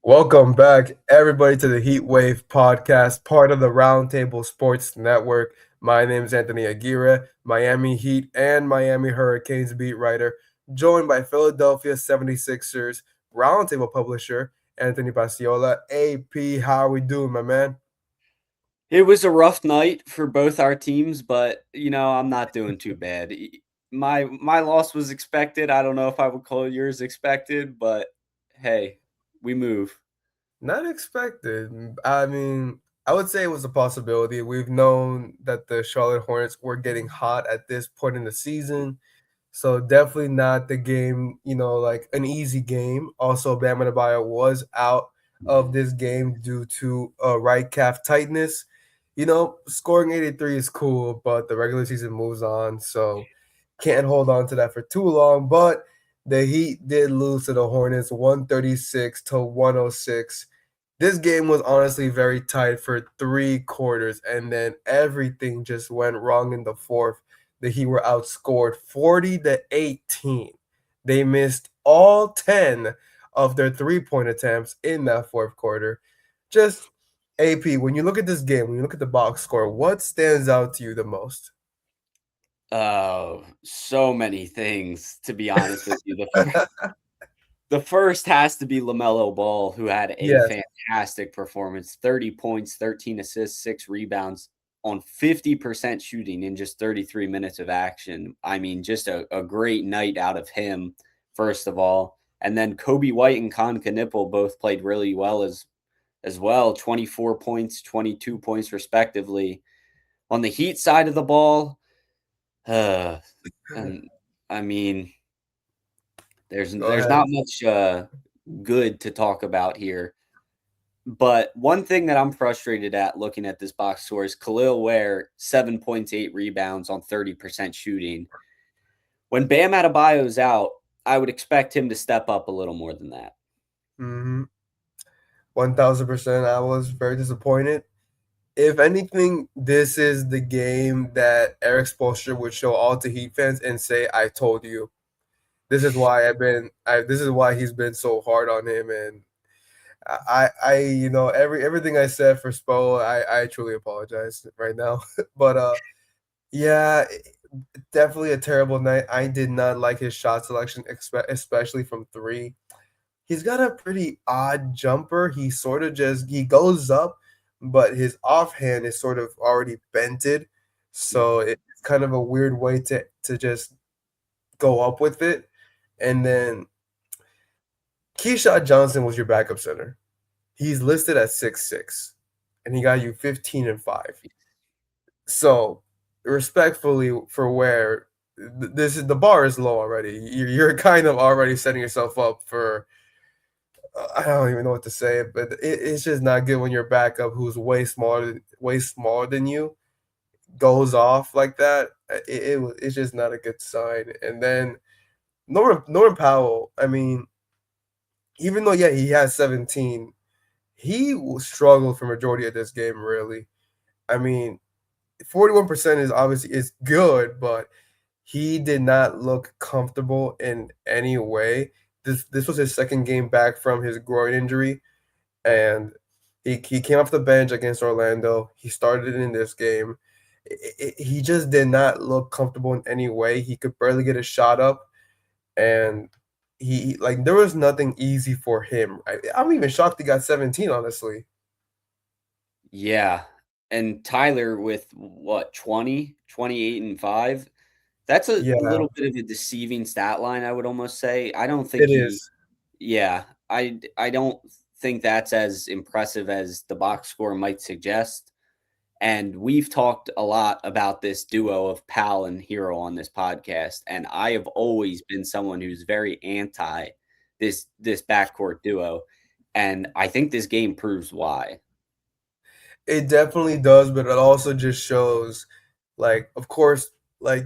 Welcome back, everybody, to the Heat Wave podcast, part of the Roundtable Sports Network. My name is Anthony Aguirre, Miami Heat and Miami Hurricanes beat writer, joined by Philadelphia 76ers Roundtable publisher, Anthony Pasiola. AP, how are we doing, my man? It was a rough night for both our teams, but I'm not doing too bad. My loss was expected. I don't know if I would call yours expected, but hey, we move. Not expected. I mean, I would say it was a possibility. We've known that the Charlotte Hornets were getting hot at this point in the season. So definitely not the game, like an easy game. Also, Bam Adebayo was out of this game due to right calf tightness. Scoring 83 is cool, but the regular season moves on, so can't hold on to that for too long. But the Heat did lose to the Hornets 136 to 106. This game was honestly very tight for 3 quarters, and then everything just went wrong in the fourth. The Heat were outscored 40 to 18. They missed all 10 of their 3-point attempts in that fourth quarter. Just AP, when you look at this game, when you look at the box score, what stands out to you the most? Oh, so many things, to be honest with you. The first has to be LaMelo Ball, who had a Yes. fantastic performance, 30 points, 13 assists, 6 rebounds on 50% shooting in just 33 minutes of action. I mean, just a great night out of him, first of all. And then Kobe White and Kon Knipple both played really well as well, 24 points, 22 points respectively. On the Heat side of the ball, uh, and I mean, there's Go there's ahead. not much good to talk about here. But one thing that I'm frustrated at looking at this box score is Khalil Ware, 7.8 rebounds on 30% shooting. When Bam Adebayo's out, I would expect him to step up a little more than that. 1000%. I was very disappointed. If anything, this is the game that Eric Spoelstra would show all to Heat fans and say, "I told you." This is why this is why he's been so hard on him, and everything I said for Spo, I truly apologize right now, but yeah, definitely a terrible night. I did not like his shot selection, especially from three. He's got a pretty odd jumper. He goes up, but his offhand is sort of already bented. So it's kind of a weird way to just go up with it. And then Keyshawn Johnson was your backup center. He's listed at 6'6", and he got you 15 and 5. So respectfully for where this is, the bar is low already. You're kind of already setting yourself up for I don't even know what to say, but it's just not good when your backup, who's way smaller than you, goes off like that. It's just not a good sign. And then Norman Powell, I mean, even though yeah he has 17, he struggled for majority of this game. Really, I mean, 41% is obviously is good, but he did not look comfortable in any way. This was his second game back from his groin injury, and he came off the bench against Orlando. He started in this game. He just did not look comfortable in any way. He could barely get a shot up, and like there was nothing easy for him. I'm even shocked he got 17. Honestly, Yeah. And Tyler with what, 20, 28 and 5? That's a yeah, little bit of a deceiving stat line, I would almost say. I don't think it he is. Yeah, I don't think that's as impressive as the box score might suggest. And we've talked a lot about this duo of Pal and Hero on this podcast, and I have always been someone who's very anti this backcourt duo, and I think this game proves why. It definitely does, but it also just shows, like, of course, like,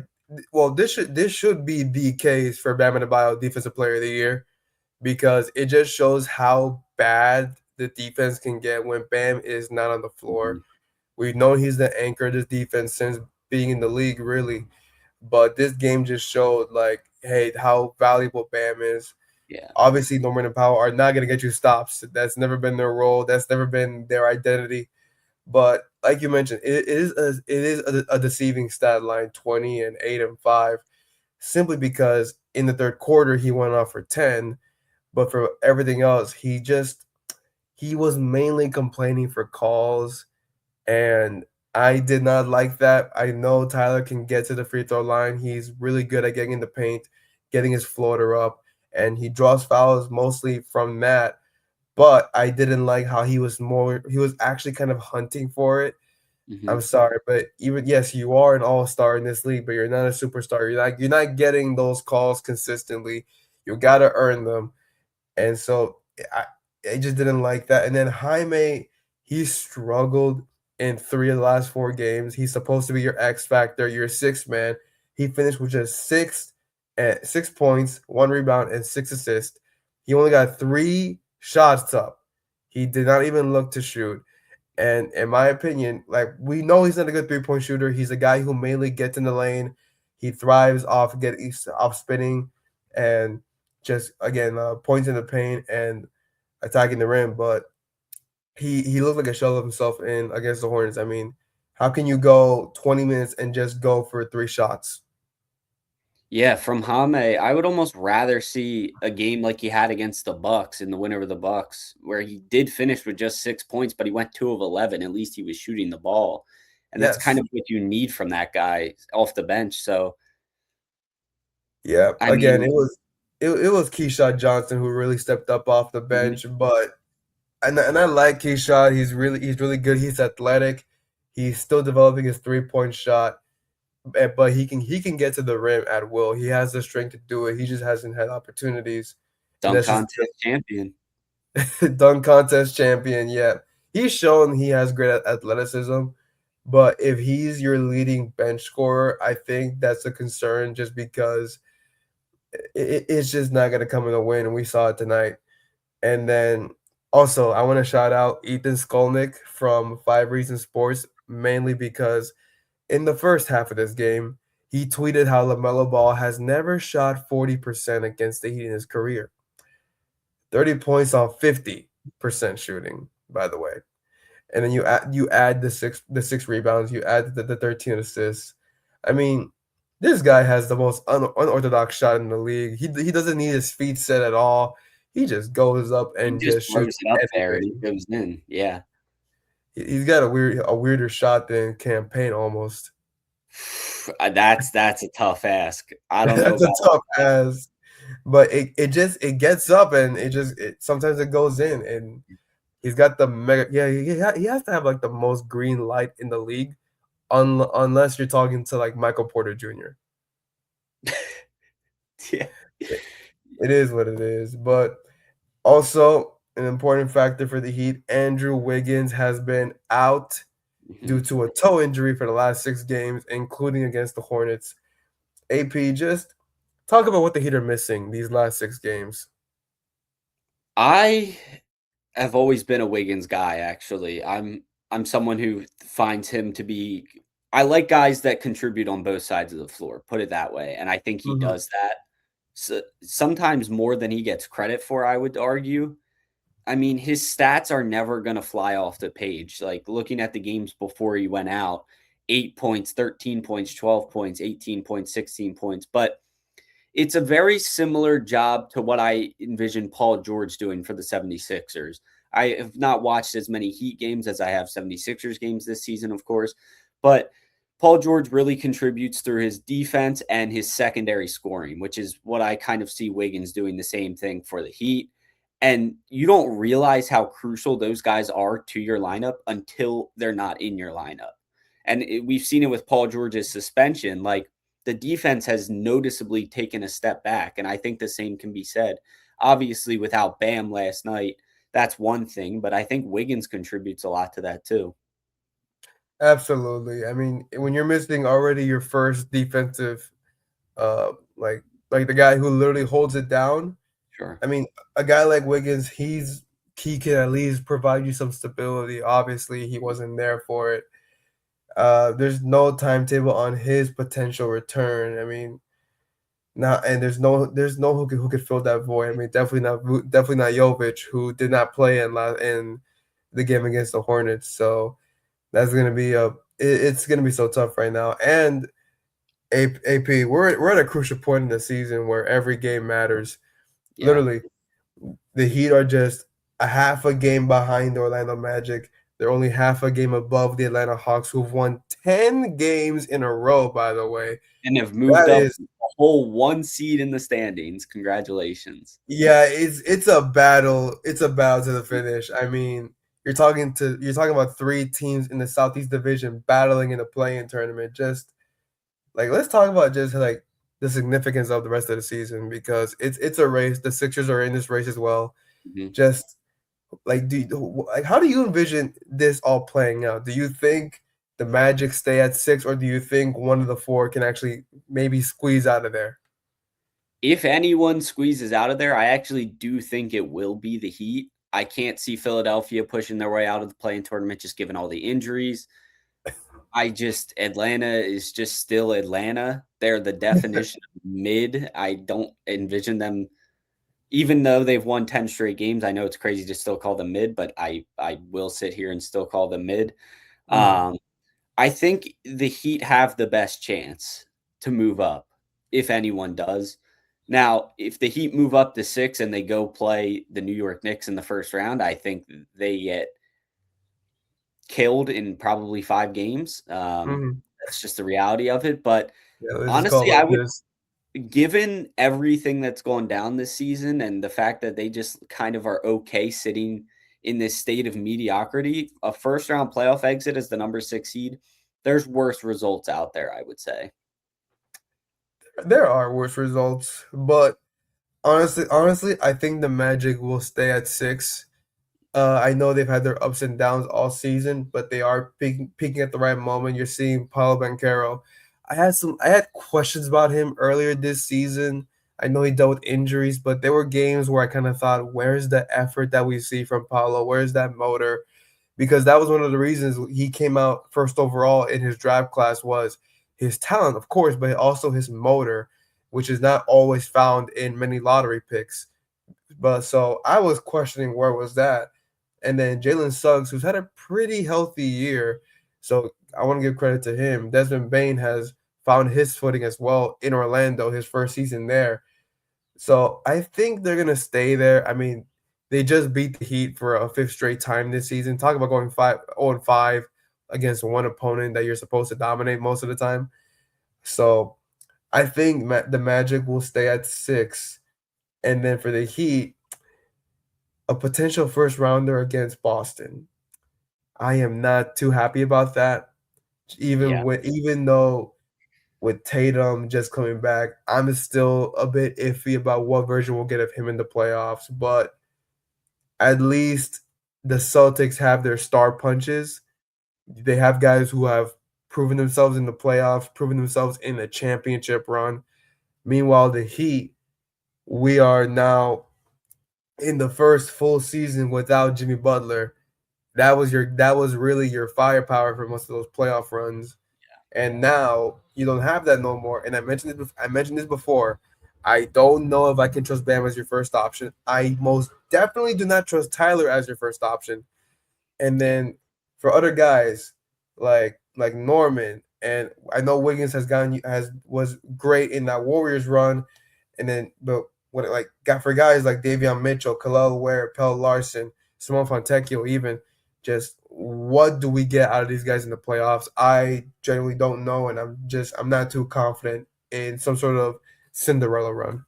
well, this should be the case for Bam Adebayo Defensive Player of the Year because it just shows how bad the defense can get when Bam is not on the floor. Mhm. We've known he's the anchor of this defense since being in the league, really. But this game just showed, like, hey, how valuable Bam is. Yeah. Obviously, Norman and Powell are not going to get you stops. That's never been their role. That's never been their identity. But like you mentioned, it is a deceiving stat line, 20 and 8 and 5, simply because in the third quarter he went off for 10, but for everything else, he was mainly complaining for calls, and I did not like that. I know Tyler can get to the free throw line. He's really good at getting in the paint, getting his floater up, and he draws fouls mostly from that. But I didn't like how he was actually kind of hunting for it. Hmm. I'm sorry, but even yes, you are an all-star in this league, but you're not a superstar. You're not getting those calls consistently. You gotta earn them. And so I just didn't like that. And then Jaime, he struggled in 3 of the last 4 games. He's supposed to be your X factor, your sixth man. He finished with just 6 points, 1 rebound, and 6 assists. He only got 3 shots up. He did not even look to shoot. And in my opinion, like we know he's not a good 3-point shooter. He's a guy who mainly gets in the lane. He thrives off spinning and just again points in the paint and attacking the rim. But he looked like a shell of himself in against the Hornets. I mean, how can you go 20 minutes and just go for 3 shots? Yeah, from Hame, I would almost rather see a game like he had against the Bucks in the winner of the Bucks, where he did finish with just 6 points, but he went 2 of 11. At least he was shooting the ball. And that's kind Yes. of what you need from that guy off the bench. So, Yeah. I Again, mean, it was Keyshawn Johnson who really stepped up off the mhm, bench, but and I like Keyshawn. He's really good. He's athletic. He's still developing his 3-point shot, but he can get to the rim at will. He has the strength to do it. He just hasn't had opportunities, and dunk that's just contest champion. dunk contest champion. Yeah, he's shown he has great athleticism, but if he's your leading bench scorer, I think that's a concern. Just because it's just not going to come in a win, and we saw it tonight. And then also, I want to shout out Ethan Skolnick from Five Reasons Sports, mainly because in the first half of this game, he tweeted how LaMelo Ball has never shot 40% against the Heat in his career. 30 points on 50% shooting, by the way. And then you add the six rebounds, you add the 13 assists. I mean, this guy has the most unorthodox shot in the league. He doesn't need his feet set at all. He just goes up He and just just throws shoots it up there and it anything. goes in. Yeah. He's got a weirder shot than campaign almost. That's a tough ask. I don't know That's a about tough ask, but it gets up and sometimes it goes in, and he's got the mega. Yeah, he has to have like the most green light in the league, unless you're talking to like Michael Porter Jr. yeah. It, it is what it is, but also an important factor for the Heat. Andrew Wiggins has been out due Mhm. to a toe injury for the last 6 games, including against the Hornets. AP, just talk about what the Heat are missing these last 6 games. I have always been a Wiggins guy, actually. I'm someone who finds him to be I like guys that contribute on both sides of the floor, put it that way, and I think he Mhm. does that. Sometimes more than he gets credit for, I would argue. I mean, his stats are never gonna fly off the page. Like, looking at the games before he went out, 8 points, 13 points, 12 points, 18 points, 16 points, but it's a very similar job to what I envision Paul George doing for the 76ers. I have not watched as many Heat games as I have 76ers games this season, of course, but Paul George really contributes through his defense and his secondary scoring, which is what I kind of see Wiggins doing the same thing for the Heat. And you don't realize how crucial those guys are to your lineup until they're not in your lineup. And we've seen it with Paul George's suspension. Like, the defense has noticeably taken a step back. And I think the same can be said. Obviously, without Bam last night, that's one thing, but I think Wiggins contributes a lot to that too. Absolutely. I mean, when you're missing already your first defensive, uh, like the guy who literally holds it down. Sure. I mean, a guy like Wiggins, he can at least provide you some stability. Obviously, he wasn't there for it. There's no timetable on his potential return. I mean, Not and there's no who could fill that void. I mean, definitely not Jovic, who did not play in the game against the Hornets. So that's gonna be it's gonna be so tough right now. And AP, we're at a crucial point in the season where every game matters. Yeah. Literally, the Heat are just a half a game behind the Orlando Magic. They're only half a game above the Atlanta Hawks, who've won 10 games in a row, by the way. And have moved That up is a whole 1 seed in the standings. Congratulations. Yeah, it's a battle. It's a battle to the finish. I mean, you're talking about three teams in the Southeast Division battling in the play-in tournament. Just like let's talk about just like the significance of the rest of the season because it's a race. The Sixers are in this race as well. Mhm. Just like how do you envision this all playing out? Do you think the Magic stay at 6, or do you think one of the four can actually maybe squeeze out of there? If anyone squeezes out of there, I actually do think it will be the Heat. I can't see Philadelphia pushing their way out of the play-in tournament just given all the injuries. Atlanta is just still Atlanta. They're the definition of mid. I don't envision them, even though they've won 10 straight games. I know it's crazy to still call them mid, but I will sit here and still call them mid. Mhm. Um, I think the Heat have the best chance to move up if anyone does. Now, if the Heat move up to 6 and they go play the New York Knicks in the first round, I think they get killed in probably 5 games. Mhm. That's just the reality of it, but Yeah, let's just call honestly, it I like would, this. given everything that's gone down this season and the fact that they just kind of are okay sitting in this state of mediocrity, a first round playoff exit as the number 6 seed, there's worse results out there, I would say. There are worse results, but honestly, I think the Magic will stay at 6. I know they've had their ups and downs all season, but they are peaking at the right moment. You're seeing Paulo Banchero. I had questions about him earlier this season. I know he dealt with injuries, but there were games where I kind of thought, where's the effort that we see from Paulo? Where's that motor? Because that was one of the reasons he came out first overall in his draft class was his talent, of course, but also his motor, which is not always found in many lottery picks. But so I was questioning where was that, and then Jalen Suggs, who's had a pretty healthy year, so I want to give credit to him. Desmond Bain has found his footing as well in Orlando, his first season there. So I think they're gonna stay there. I mean, they just beat the Heat for a fifth straight time this season. Talk about going 5-0-5 against one opponent that you're supposed to dominate most of the time. So I think the Magic will stay at 6, and then for the Heat, a potential first rounder against Boston. I am not too happy about that. Yeah. Even though with Tatum just coming back, I'm still a bit iffy about what version we'll get of him in the playoffs. But at least the Celtics have their star punches. They have guys who have proven themselves in the playoffs, proven themselves in the championship run. Meanwhile, the Heat, we are now in the first full season without Jimmy Butler. That was really your firepower for most of those playoff runs. And now you don't have that no more. And I mentioned this before. I don't know if I can trust Bam as your first option. I most definitely do not trust Tyler as your first option. And Yeah. then for other guys like Norman, and I know Wiggins was great in that Warriors run, and then but when it like got for guys like Davion Mitchell, Khalil Ware, Pell Larson, Simone Fontecchio, even just what do we get out of these guys in the playoffs? I genuinely don't know, and I'm not too confident in some sort of Cinderella run.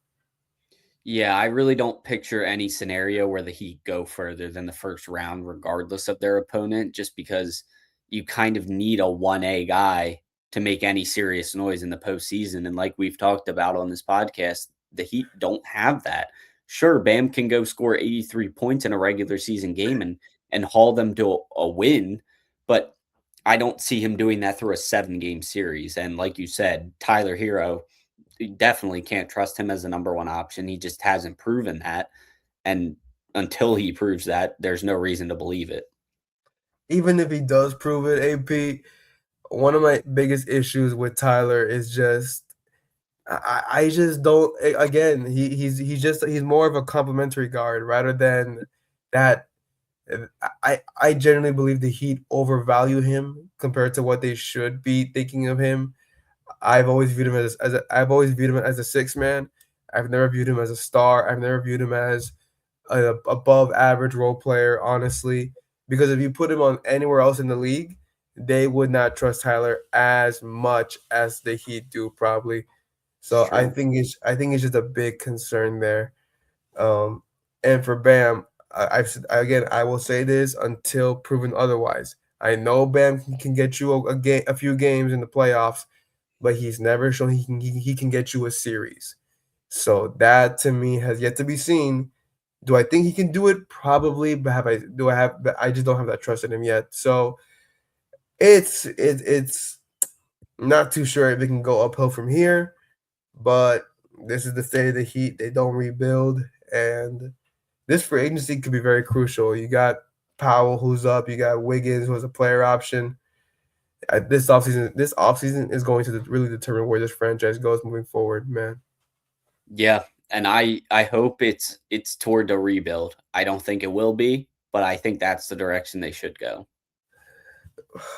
Yeah, I really don't picture any scenario where the Heat go further than the first round, regardless of their opponent, just because you kind of need a 1A guy to make any serious noise in the postseason. And like we've talked about on this podcast, the Heat don't have that. Sure, Bam can go score 83 points in a regular season game and haul them to a win, but I don't see him doing that through a 7 game series. And like you said, Tyler Hero, you definitely can't trust him as the number one option. He just hasn't proven that. And until he proves that, there's no reason to believe it. Even if he does prove it, AP, one of my biggest issues with Tyler is just I just don't. Again, he's more of a complimentary guard rather than that. I genuinely believe the Heat overvalue him compared to what they should be thinking of him. I've always viewed him as a six man. I've never viewed him as a star. I've never viewed him as a above average role player, honestly. Because if you put him on anywhere else in the league, they would not trust Tyler as much as the Heat do, probably. It's So true. I think it's just a big concern there. Um, and for Bam, again, I will say this until proven otherwise. I know Bam can get you a few games in the playoffs, but he's never shown he can get you a series. So that to me has yet to be seen. Do I think he can do it? Probably, but I just don't have that trust in him yet. So it's not too sure if it can go uphill from here, but this is the state of the Heat. They don't rebuild, and this free agency could be very crucial. You got Powell who's up, you got Wiggins who has a player option. This offseason is going to really determine where this franchise goes moving forward, man. Yeah, and I hope it's toward the rebuild. I don't think it will be, but I think that's the direction they should go.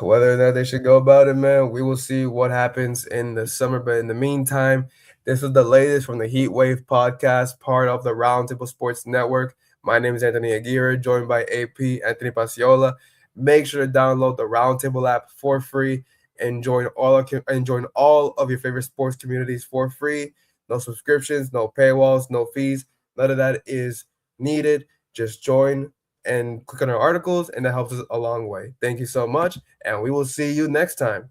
Whether or not they should go about it, man, we will see what happens in the summer. But in the meantime, this was the latest from the Heat Wave podcast, part of the Roundtable Sports Network. My name is Anthony Aguirre, joined by AP Anthony Pasiola. Make sure to download the Roundtable app for free and join all of your favorite sports communities for free. No subscriptions, no paywalls, no fees. None of that is needed. Just join and click on our articles, and that helps us a long way. Thank you so much, and we will see you next time.